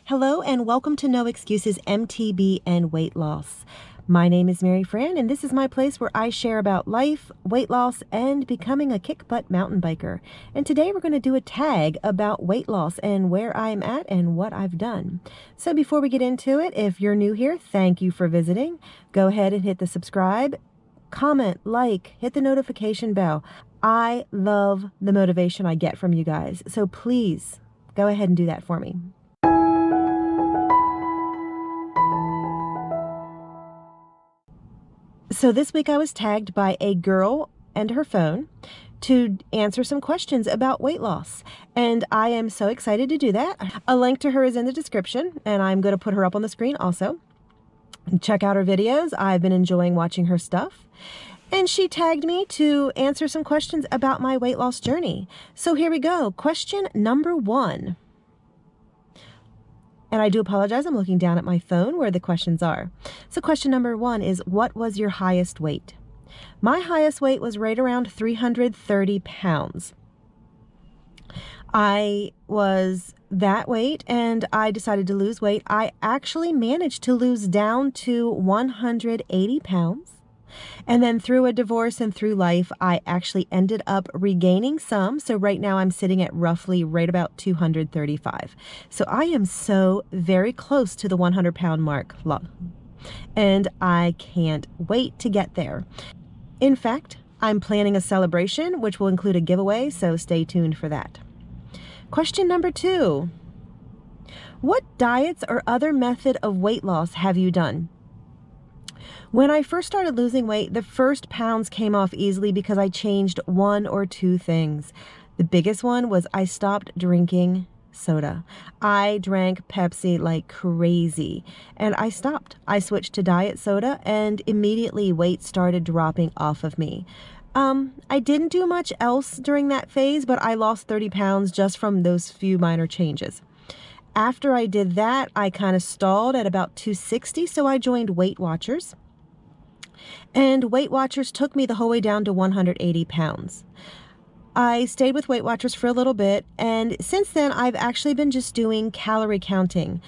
Hello and welcome to No Excuses MTB and Weight Loss. My name is Mary Fran and this is my place where I share about life, weight loss, and becoming a kick-butt mountain biker. And today we're going to do a tag about weight loss and where I'm at and what I've done. So before we get into it, if you're new here, thank you for visiting. Go ahead and hit the subscribe, comment, like, hit the notification bell. I love the motivation I get from you guys. So please go ahead and do that for me. So this week I was tagged by a girl and her phone to answer some questions about weight loss. And I am so excited to do that. A link to her is in the description and I'm going to put her up on the screen also. Check out her videos. I've been enjoying watching her stuff. And she tagged me to answer some questions about my weight loss journey. So here we go. Question number 1. And I do apologize, I'm looking down at my phone where the questions are. So question number 1 is, what was your highest weight? My highest weight was right around 330 pounds. I was that weight and I decided to lose weight. I actually managed to lose down to 180 pounds. And then through a divorce and through life, I actually ended up regaining some. So right now I'm sitting at roughly right about 235. So I am so very close to the 100-pound mark. And I can't wait to get there. In fact, I'm planning a celebration, which will include a giveaway. So stay tuned for that. Question number 2. What diets or other method of weight loss have you done? When I first started losing weight, the first pounds came off easily because I changed one or two things. The biggest one was I stopped drinking soda. I drank Pepsi like crazy and I stopped. I switched to diet soda and immediately weight started dropping off of me. I didn't do much else during that phase, but I lost 30 pounds just from those few minor changes. After I did that, I kind of stalled at about 260, so I joined Weight Watchers. And Weight Watchers took me the whole way down to 180 pounds. I stayed with Weight Watchers for a little bit, and since then I've actually been just doing calorie counting.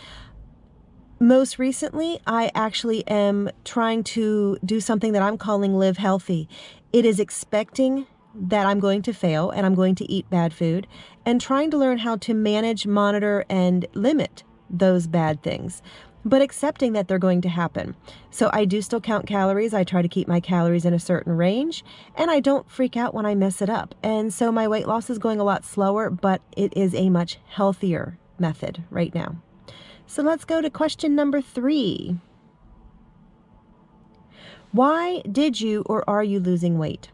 Most recently, I actually am trying to do something that I'm calling Live Healthy. It is expecting that I'm going to fail and I'm going to eat bad food and trying to learn how to manage, monitor, and limit those bad things, but accepting that they're going to happen. So I do still count calories. I try to keep my calories in a certain range and I don't freak out when I mess it up. And so my weight loss is going a lot slower, but it is a much healthier method right now. So let's go to question number 3. Why did you or are you losing weight?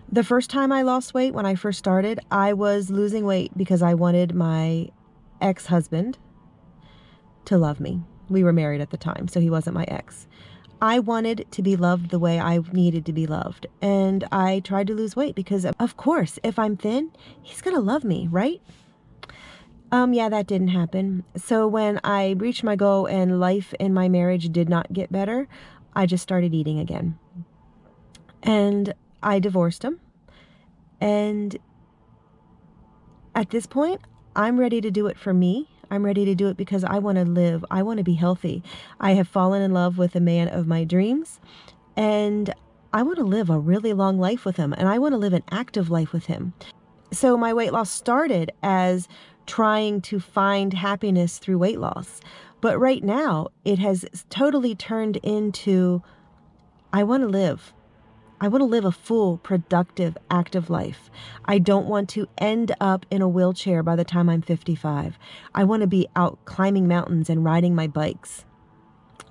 The first time I lost weight, when I first started, I was losing weight because I wanted my ex-husband to love me. We were married at the time, so he wasn't my ex. I wanted to be loved the way I needed to be loved. And I tried to lose weight because, of course, if I'm thin, he's going to love me, right? Yeah, that didn't happen. So when I reached my goal and life in my marriage did not get better, I just started eating again. And I divorced him. And at this point, I'm ready to do it for me. I'm ready to do it because I want to live. I want to be healthy. I have fallen in love with the man of my dreams. And I want to live a really long life with him. And I want to live an active life with him. So my weight loss started as trying to find happiness through weight loss. But right now, it has totally turned into, I want to live. I want to live a full, productive, active life. I don't want to end up in a wheelchair by the time I'm 55. I want to be out climbing mountains and riding my bikes.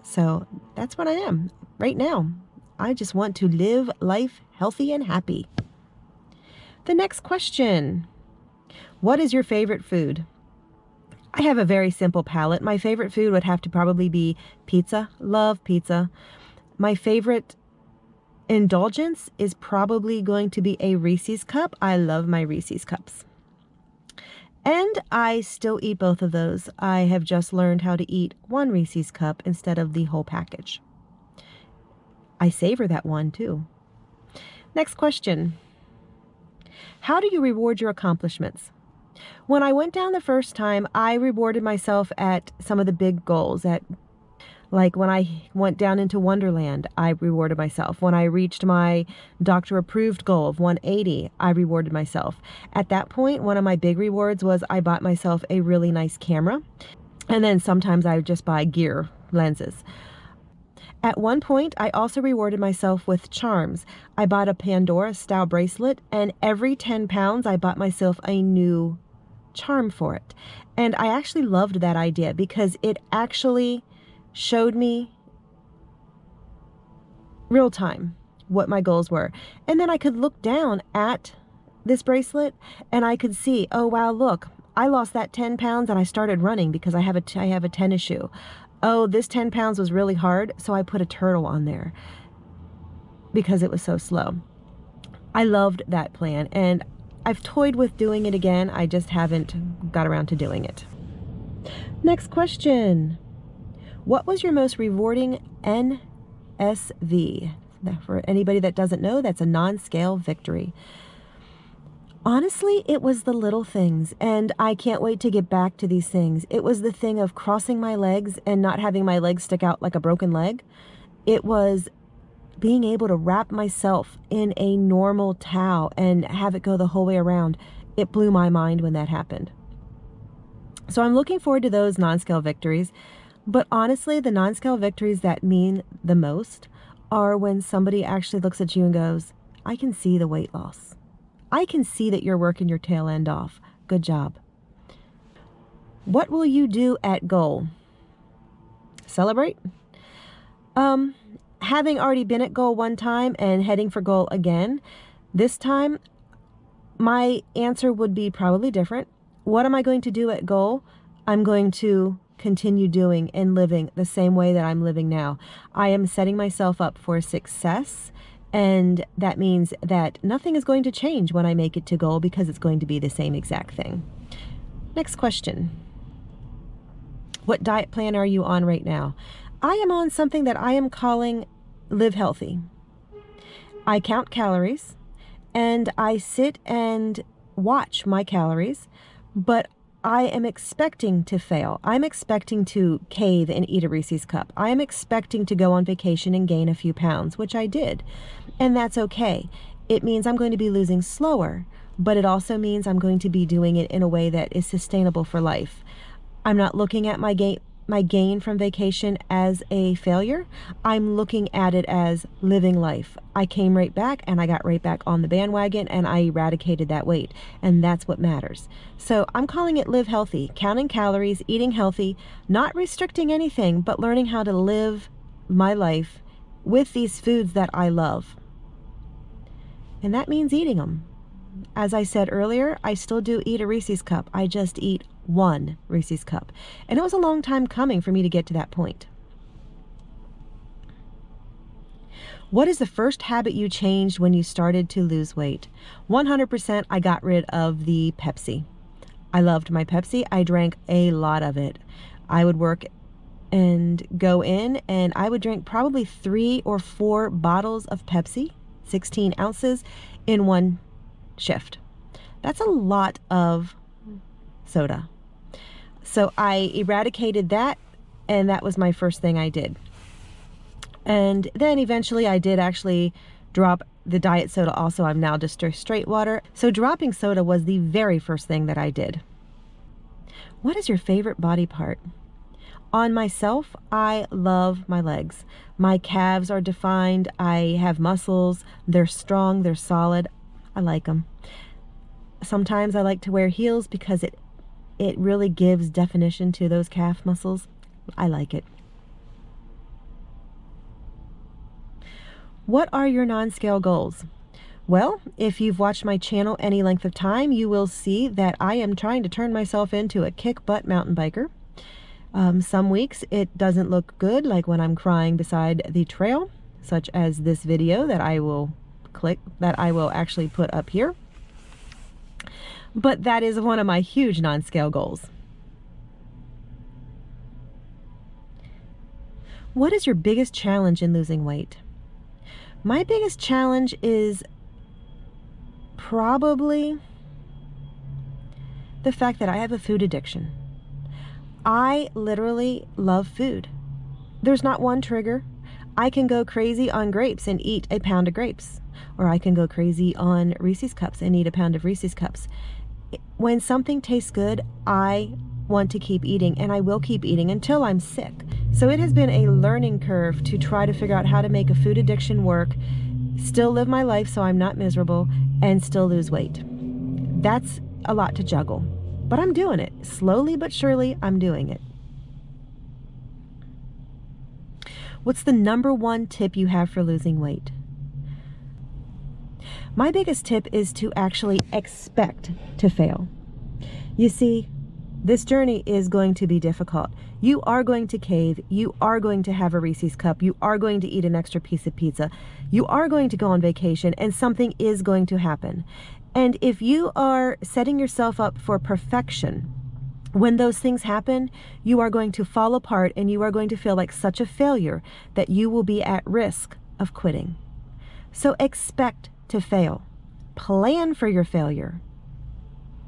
So that's what I am right now. I just want to live life healthy and happy. The next question. What is your favorite food? I have a very simple palate. My favorite food would have to probably be pizza. Love pizza. My favorite indulgence is probably going to be a Reese's cup. I love my Reese's cups. And I still eat both of those. I have just learned how to eat one Reese's cup instead of the whole package. I savor that one too. Next question. How do you reward your accomplishments? When I went down the first time, I rewarded myself at some of the big goals. Like when I went down into Wonderland, I rewarded myself. When I reached my doctor approved goal of 180, I rewarded myself. At that point, one of my big rewards was I bought myself a really nice camera. And then sometimes I would just buy gear, lenses. At one point, I also rewarded myself with charms. I bought a Pandora style bracelet, and every 10 pounds, I bought myself a new charm for it. And I actually loved that idea because it actually showed me real time what my goals were. And then I could look down at this bracelet and I could see, oh wow, look, I lost that 10 pounds and I started running because I have a tennis shoe. Oh, this 10 pounds was really hard, so I put a turtle on there because it was so slow. I loved that plan, and I've toyed with doing it again. I just haven't got around to doing it. Next question. What was your most rewarding NSV? For anybody that doesn't know, that's a non-scale victory. Honestly, it was the little things, and I can't wait to get back to these things. It was the thing of crossing my legs and not having my legs stick out like a broken leg. It was being able to wrap myself in a normal towel and have it go the whole way around. It blew my mind when that happened. So I'm looking forward to those non-scale victories. But honestly, the non-scale victories that mean the most are when somebody actually looks at you and goes, I can see the weight loss. I can see that you're working your tail end off. Good job. What will you do at goal? Celebrate? Having already been at goal one time and heading for goal again, this time my answer would be probably different. What am I going to do at goal? I'm going to continue doing and living the same way that I'm living now. I am setting myself up for success. And that means that nothing is going to change when I make it to goal because it's going to be the same exact thing. Next question. What diet plan are you on right now? I am on something that I am calling Live Healthy. I count calories and I sit and watch my calories, but I am expecting to fail. I'm expecting to cave and eat a Reese's cup. I am expecting to go on vacation and gain a few pounds, which I did. And that's okay. It means I'm going to be losing slower, but it also means I'm going to be doing it in a way that is sustainable for life. I'm not looking at my gain from vacation as a failure. I'm looking at it as living life. I came right back and I got right back on the bandwagon and I eradicated that weight. And that's what matters. So I'm calling it Live Healthy, counting calories, eating healthy, not restricting anything, but learning how to live my life with these foods that I love. And that means eating them. As I said earlier, I still do eat a Reese's cup. I just eat one Reese's cup. And it was a long time coming for me to get to that point. What is the first habit you changed when you started to lose weight? 100% I got rid of the Pepsi. I loved my Pepsi. I drank a lot of it. I would work and go in and I would drink probably 3 or 4 bottles of Pepsi, 16 ounces in one shift. That's a lot of soda. So I eradicated that, and that was my first thing I did. And then eventually I did actually drop the diet soda also. I'm now just straight water. So dropping soda was the very first thing that I did. What is your favorite body part? On myself, I love my legs. My calves are defined. I have muscles. They're strong. They're solid. I like them. Sometimes I like to wear heels because it really gives definition to those calf muscles. I like it. What are your non-scale goals? Well, if you've watched my channel any length of time, you will see that I am trying to turn myself into a kick-butt mountain biker. Some weeks it doesn't look good, like when I'm crying beside the trail, such as this video that I will actually put up here. But that is one of my huge non-scale goals. What is your biggest challenge in losing weight? My biggest challenge is probably the fact that I have a food addiction. I literally love food. There's not one trigger. I can go crazy on grapes and eat a pound of grapes, or I can go crazy on Reese's Cups and eat a pound of Reese's Cups. When something tastes good, I want to keep eating, and I will keep eating until I'm sick. So it has been a learning curve to try to figure out how to make a food addiction work, still live my life so I'm not miserable, and still lose weight. That's a lot to juggle, but I'm doing it. Slowly but surely, I'm doing it. What's the number one tip you have for losing weight? My biggest tip is to actually expect to fail. You see, this journey is going to be difficult. You are going to cave. You are going to have a Reese's Cup. You are going to eat an extra piece of pizza. You are going to go on vacation, and something is going to happen. And if you are setting yourself up for perfection, when those things happen, you are going to fall apart and you are going to feel like such a failure that you will be at risk of quitting. So expect to fail. Plan for your failure.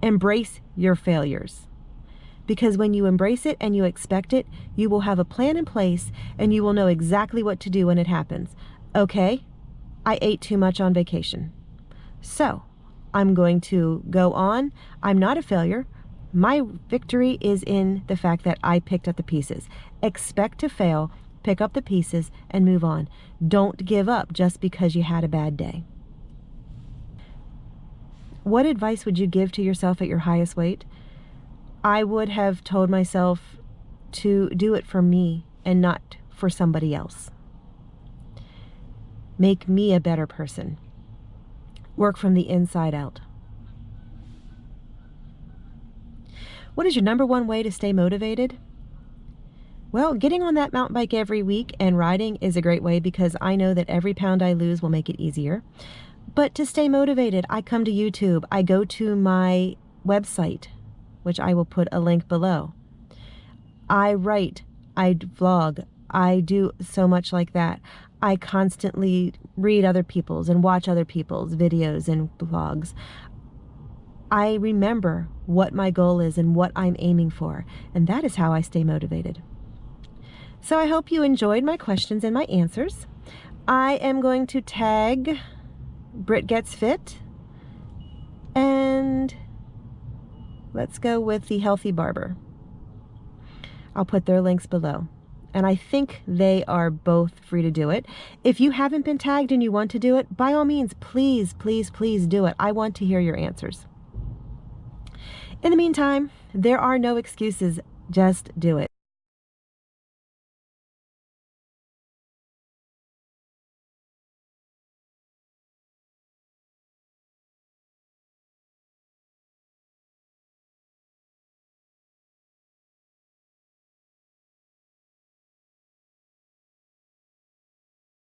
Embrace your failures. Because when you embrace it and you expect it, you will have a plan in place and you will know exactly what to do when it happens. Okay, I ate too much on vacation. So I'm going to go on. I'm not a failure. My victory is in the fact that I picked up the pieces. Expect to fail, pick up the pieces, and move on. Don't give up just because you had a bad day. What advice would you give to yourself at your highest weight? I would have told myself to do it for me and not for somebody else. Make me a better person. Work from the inside out. What is your number one way to stay motivated? Well, getting on that mountain bike every week and riding is a great way because I know that every pound I lose will make it easier. But to stay motivated, I come to YouTube. I go to my website, which I will put a link below. I write, I vlog, I do so much like that. I constantly read other people's and watch other people's videos and blogs. I remember what my goal is and what I'm aiming for, and that is how I stay motivated. So I hope you enjoyed my questions and my answers. I am going to tag Britt Gets Fit, and let's go with the Healthy Barber. I'll put their links below. And I think they are both free to do it. If you haven't been tagged and you want to do it, by all means, please, please, please do it. I want to hear your answers. In the meantime, there are no excuses. Just do it.